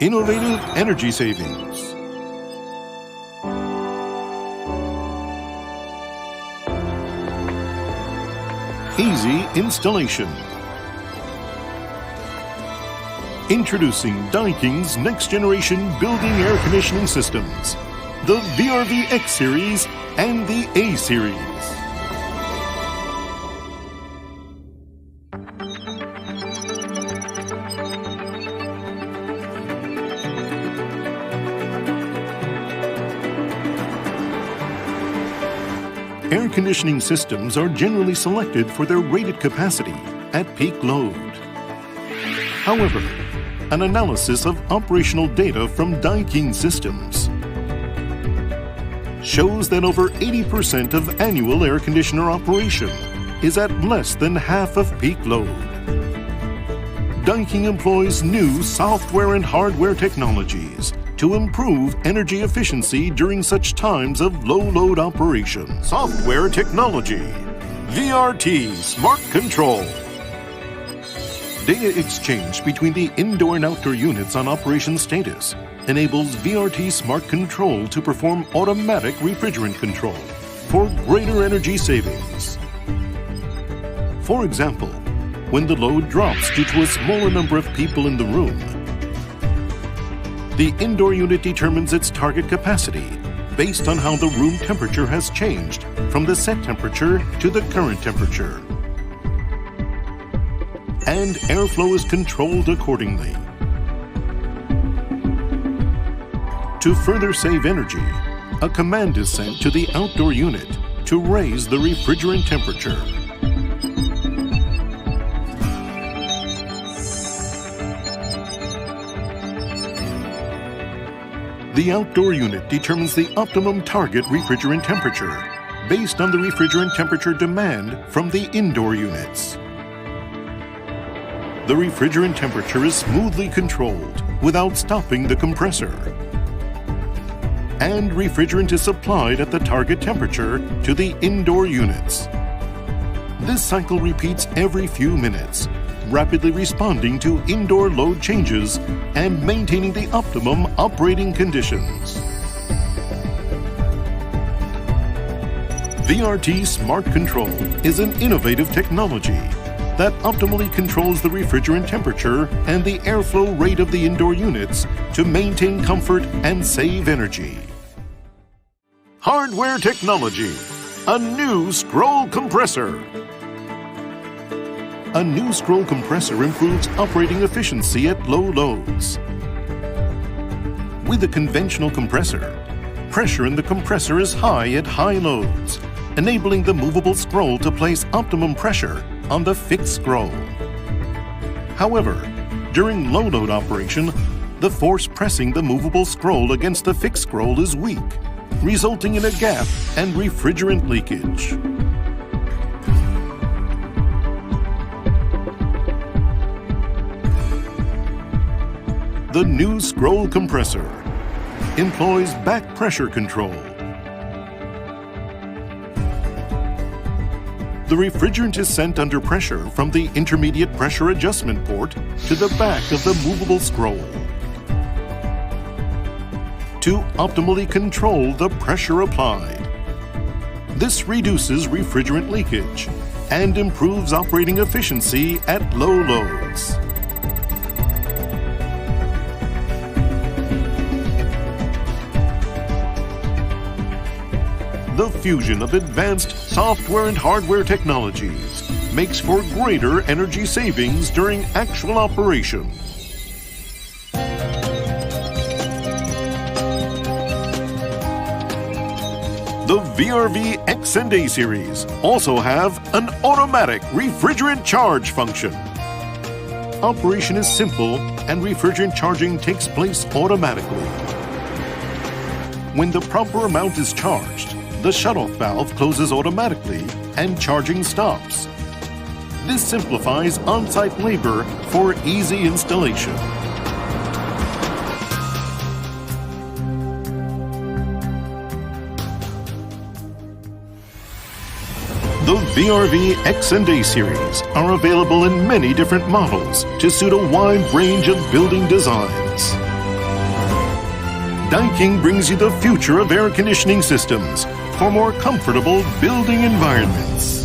Innovative energy savings. Easy installation. Introducing Daikin's next generation building air conditioning systems, the VRV X series and the A series. Air conditioning systems are generally selected for their rated capacity at peak load. However, an analysis of operational data from Daikin systems shows that over 80% of annual air conditioner operation is at less than half of peak load. Daikin employs new software and hardware technologies to improve energy efficiency during such times of low-load operation. Software technology, VRT Smart Control. Data exchange between the indoor and outdoor units on operation status enables VRT Smart Control to perform automatic refrigerant control for greater energy savings. For example, when the load drops due to a smaller number of people in the room, the indoor unit determines its target capacity based on how the room temperature has changed from the set temperature to the current temperature. And airflow is controlled accordingly. To further save energy, a command is sent to the outdoor unit to raise the refrigerant temperature. The outdoor unit determines the optimum target refrigerant temperature based on the refrigerant temperature demand from the indoor units. The refrigerant temperature is smoothly controlled without stopping the compressor. And refrigerant is supplied at the target temperature to the indoor units. This cycle repeats every few minutes, rapidly responding to indoor load changes and maintaining the optimum operating conditions. VRT Smart Control is an innovative technology that optimally controls the refrigerant temperature and the airflow rate of the indoor units to maintain comfort and save energy. Hardware technology, a new scroll compressor. A new scroll compressor improves operating efficiency at low loads. With a conventional compressor, pressure in the compressor is high at high loads, enabling the movable scroll to place optimum pressure on the fixed scroll. However, during low load operation, the force pressing the movable scroll against the fixed scroll is weak, resulting in a gap and refrigerant leakage. The new scroll compressor employs back pressure control. The refrigerant is sent under pressure from the intermediate pressure adjustment port to the back of the movable scroll to optimally control the pressure applied. This reduces refrigerant leakage and improves operating efficiency at low loads. The fusion of advanced software and hardware technologies makes for greater energy savings during actual operation. The VRV X and A series also have an automatic refrigerant charge function. Operation is simple and refrigerant charging takes place automatically. When the proper amount is charged, the shutoff valve closes automatically and charging stops. This simplifies on-site labor for easy installation. The VRV X and A series are available in many different models to suit a wide range of building designs. Daikin brings you the future of air conditioning systems for more comfortable building environments.